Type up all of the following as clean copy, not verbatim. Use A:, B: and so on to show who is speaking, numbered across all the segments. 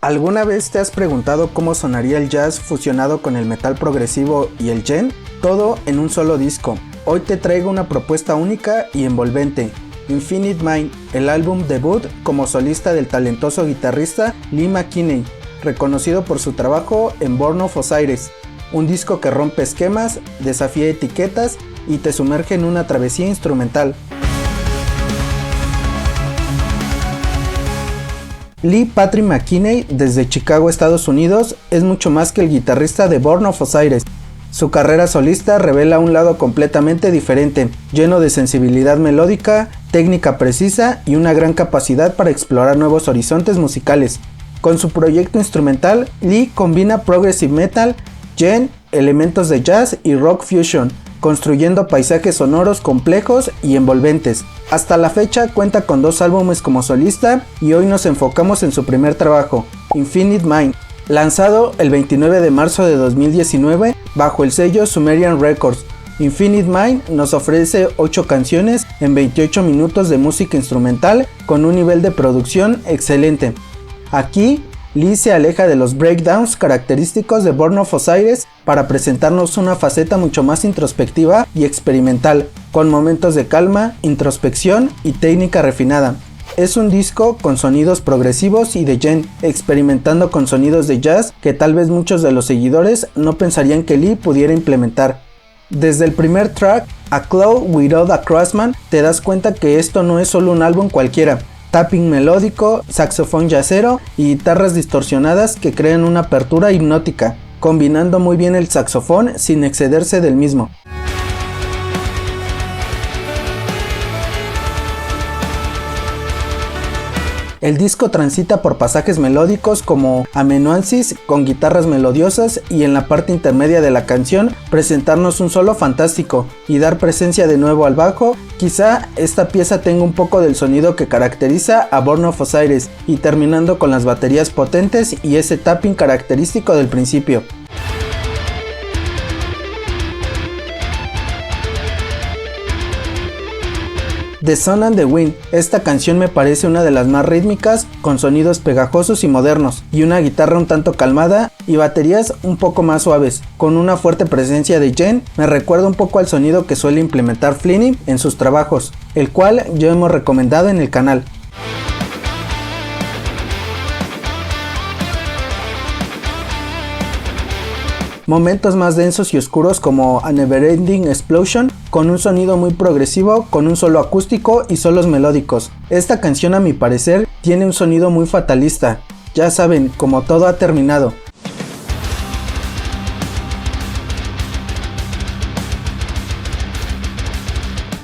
A: ¿Alguna vez te has preguntado cómo sonaría el jazz fusionado con el metal progresivo y el djent? Todo en un solo disco. Hoy te traigo una propuesta única y envolvente. Infinite Mind, el álbum debut como solista del talentoso guitarrista Lee McKinney, reconocido por su trabajo en Born of Osiris, un disco que rompe esquemas, desafía etiquetas y te sumerge en una travesía instrumental. Lee Patrick McKinney, desde Chicago, Estados Unidos, es mucho más que el guitarrista de Born of Osiris. Su carrera solista revela un lado completamente diferente, lleno de sensibilidad melódica, técnica precisa y una gran capacidad para explorar nuevos horizontes musicales. Con su proyecto instrumental, Lee combina progressive metal, djent, elementos de jazz y rock fusion, construyendo paisajes sonoros complejos y envolventes. Hasta la fecha cuenta con 2 álbumes como solista y hoy nos enfocamos en su primer trabajo, Infinite Mind, lanzado el 29 de marzo de 2019 bajo el sello Sumerian Records. Infinite Mind nos ofrece 8 canciones en 28 minutos de música instrumental con un nivel de producción excelente. Aquí, Lee se aleja de los breakdowns característicos de Born of Osiris para presentarnos una faceta mucho más introspectiva y experimental, con momentos de calma, introspección y técnica refinada. Es un disco con sonidos progresivos y de djent, experimentando con sonidos de jazz que tal vez muchos de los seguidores no pensarían que Lee pudiera implementar. Desde el primer track, A Cloud Without a Craftsman, te das cuenta que esto no es solo un álbum cualquiera. Tapping melódico, saxofón jazzero y guitarras distorsionadas que crean una apertura hipnótica, combinando muy bien el saxofón sin excederse del mismo. El disco transita por pasajes melódicos como amenuensis con guitarras melodiosas y en la parte intermedia de la canción presentarnos un solo fantástico y dar presencia de nuevo al bajo. Quizá esta pieza tenga un poco del sonido que caracteriza a Born of Osiris y terminando con las baterías potentes y ese tapping característico del principio. The Sun and the Wind, esta canción me parece una de las más rítmicas, con sonidos pegajosos y modernos, y una guitarra un tanto calmada y baterías un poco más suaves, con una fuerte presencia de djent. Me recuerda un poco al sonido que suele implementar Flinny en sus trabajos, el cual ya hemos recomendado en el canal. Momentos más densos y oscuros como A Neverending Explosion, con un sonido muy progresivo, con un solo acústico y solos melódicos. Esta canción a mi parecer tiene un sonido muy fatalista, ya saben, como todo ha terminado.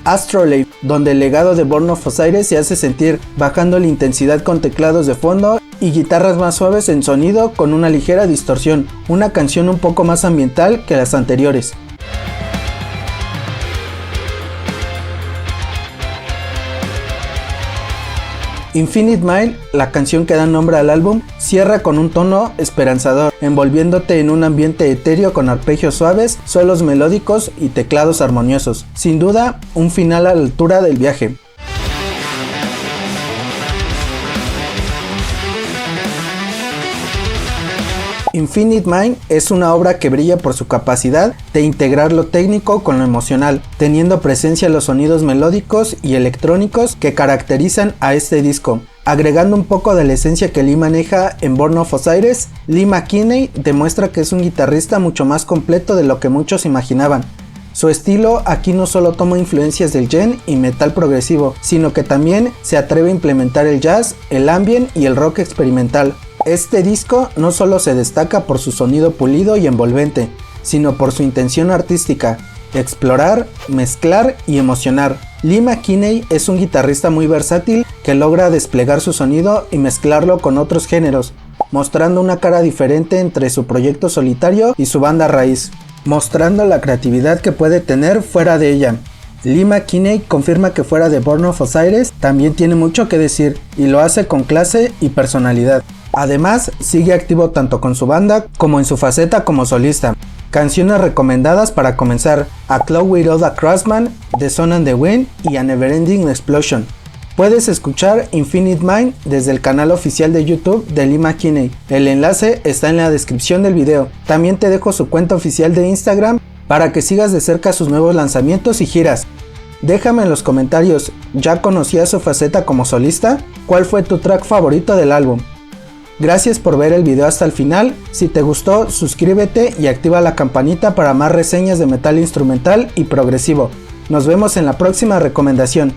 A: Astrolabe, donde el legado de Born of Osiris se hace sentir, bajando la intensidad con teclados de fondo y guitarras más suaves en sonido con una ligera distorsión, una canción un poco más ambiental que las anteriores. Infinite Mind, la canción que da nombre al álbum, cierra con un tono esperanzador, envolviéndote en un ambiente etéreo con arpegios suaves, solos melódicos y teclados armoniosos. Sin duda, un final a la altura del viaje. Infinite Mind es una obra que brilla por su capacidad de integrar lo técnico con lo emocional, teniendo presencia los sonidos melódicos y electrónicos que caracterizan a este disco. Agregando un poco de la esencia que Lee maneja en Born of Osiris, Lee McKinney demuestra que es un guitarrista mucho más completo de lo que muchos imaginaban. Su estilo aquí no solo toma influencias del djent y metal progresivo, sino que también se atreve a implementar el jazz, el ambient y el rock experimental. Este disco no solo se destaca por su sonido pulido y envolvente, sino por su intención artística, explorar, mezclar y emocionar. Lee McKinney es un guitarrista muy versátil que logra desplegar su sonido y mezclarlo con otros géneros, mostrando una cara diferente entre su proyecto solitario y su banda raíz, mostrando la creatividad que puede tener fuera de ella. Lee McKinney confirma que fuera de Born of Osiris también tiene mucho que decir y lo hace con clase y personalidad. Además, sigue activo tanto con su banda como en su faceta como solista. Canciones recomendadas para comenzar: A Cloud Without a Craftsman, The Sun and the Wind y A Neverending Explosion. Puedes escuchar Infinite Mind desde el canal oficial de YouTube de Lee McKinney. El enlace está en la descripción del video. También te dejo su cuenta oficial de Instagram para que sigas de cerca sus nuevos lanzamientos y giras. Déjame en los comentarios, ¿ya conocías su faceta como solista? ¿Cuál fue tu track favorito del álbum? Gracias por ver el video hasta el final. Si te gustó, suscríbete y activa la campanita para más reseñas de metal instrumental y progresivo. Nos vemos en la próxima recomendación.